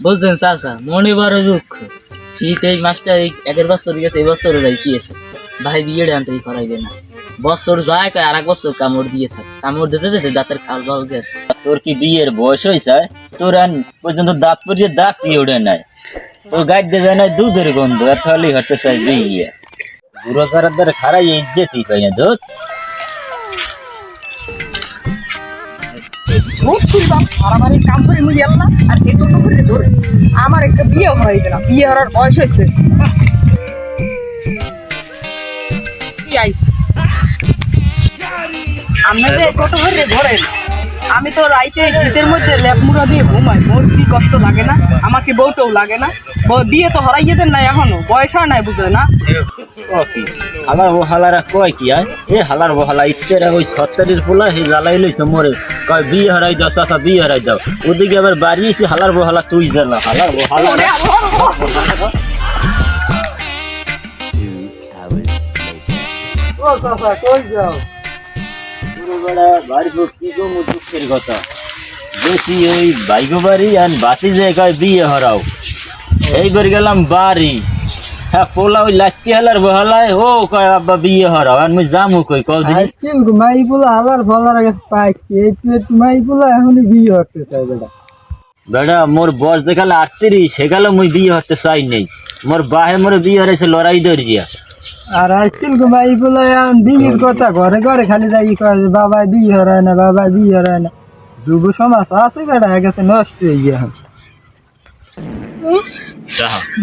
বুঝছেন চাচা, মনে বড় দুঃখ। শীত এই মাসটা এই একের বছর গেছে, এই বছরও যাই কি আছে ভাই, বিয়ে আনতেই করাইবে না। বছর যায় কয় আর এক বছর কামড় দিয়ে থাকে, কামড় দিতে দিতে দাঁতের খাল বাল গেছে। তোর কি বিয়ের বয়স হয়েছে? তোর আন পর্যন্ত দাঁত পরিয়ে দাঁত কি ওঠে নাই, তোর গাছ দিয়ে যায় না দুধের গন্ধ, আর তাহলেই হতে চাই বিয়ে। বুড়ো করার দ্বারা খারাই ইজ্জতই পাই না দুধ। মারামারি কাম করে মুই এলাম আর এটো তো করে ধরে আমার একটা বিয়ে হয়ে গেল, বিয়ে হওয়ার বয়স হয়েছে। কি আইস আমরা যে কত করে ধরেন, আমি তো রাইতে শীতের মধ্যে লেপ মুড়া দিয়ে ঘুমাই, মোর কি কষ্ট লাগে না? আমাকে বউটাও লাগে না? বিয়ে তো হরাইয়ে দেন না, এখনো বয়স হয় নাই, বুঝলে না? হালার বহালারা কয় কি আর এ হালার বহালা ইত্তেরা ওই সত্তরের পোলা হে জ্বালাই লইছে মরে, কয় বিয়ে হারাই দাও চাচা, বিয়ে হারাই দাও। ওদিকে আবার বাড়ি এসে হালার বহালা তুই জ্বালা, হালার বহালা। ও চাচা কই যাও? পুরোবেলা বাড়ি কি গো দুঃখের কথা, বেশি ওই বাইগো বাড়ি আর বাতি জায়গায় বিয়ে হারাও। এইবার গেলাম বাড়ি, হ্যাঁ পোলা ওই লাচ্ছি হালার বহালায় ও কয় আব্বা বিয়ে হরাও, আর মুই জামু কই কদিন মাই বলে হালার বলার আগে পাইছি এই মাই বলে এখনই বিয়ে হতে চাই বেটা। বেটা মোর বয়স দেখালে 38, সেখানে মুই বিয়ে হতে চাই নেই। মোর বাহে মোরে বিয়ে হারাইছে লড়াই দরিয়া। আর আইছিল মাই বলে বিয়ের কথা ঘরে ঘরে খালি যাই কয় বাবা বিয়ে হরায় না, বাবা বিয়ে হরায় না। যুব সমাজ আছে বেটা গেছে নষ্ট হয়ে গিয়া।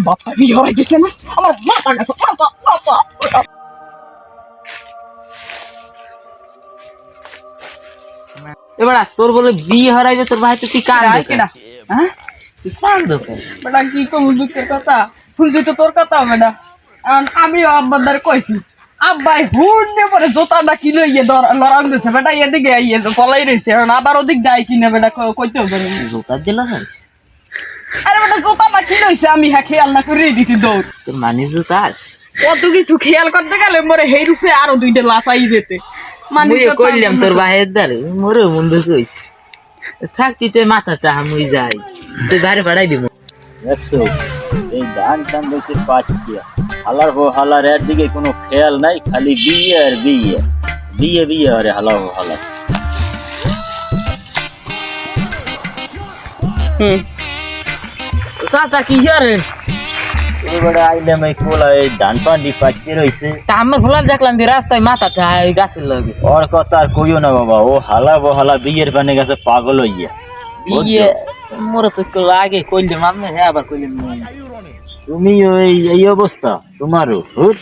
বাপ্পা বিয়ে হয়ে গেছে না, আমার মাথা গেছে। এবার তোর বলে বিয়ে হারাইবে, তোর ভাই তো তুই কান কেডা? হ্যাঁ তুই কান দোকান বেটা কি কম দুঃখের কথা, শুনছি তো তোর কথা বেটা। আমিও আব্বার দ্বারা কইছি, আব্বাই হুন্ডে পরে জোতাটা কিনে ইয়ে লড়ান দিছে বেটা, এদিকে ইয়ে পলাই রয়েছে, এখন আবার ওদিক দেয় কিনে বেটা, কইতেও পারি জোতা দিল না। আরে বেটা জোতাটা কিনে হয়েছে, আমি হ্যাঁ খেয়াল না করে দিছি দৌড়। তোর মানে জোতাস কত কিছু খেয়াল করতে গেলে মরে সেই রূপে আরো দুইটা লাচাই যেতে কইলাম তোর ভাইয়ের দ্বারে মোরে বন্ধু কইস থাক, তুই তোর মাথা চাহা মুই যাই, তুই বাড়ি ভাড়াই দিব। দেখছো এই ধান টান দেখে পাচ্ছিয়া, হালার বহালার এর দিকে কোনো খেয়াল নাই, খালি বিয়ে আর বিয়ে, বিয়ে বিয়ে আরে হালার বহালা। চাচা কি করেন? এবারে আইলাম এই কোলা এই ধান পান্ডি পাচ্ছি রয়েছে, তা আমার ভোলার দেখলাম যে রাস্তায় মাথাটা ওই গাছের লগে। ওর কথা আর কইও না বাবা, ও হালা বহালা বিয়ের পানে গেছে পাগল হইয়া। বিয়ে মোরে তো একটু আগে কইলাম আমি, হ্যাঁ আবার কইলাম তুমি ওই এই অবস্থা তোমারও হুট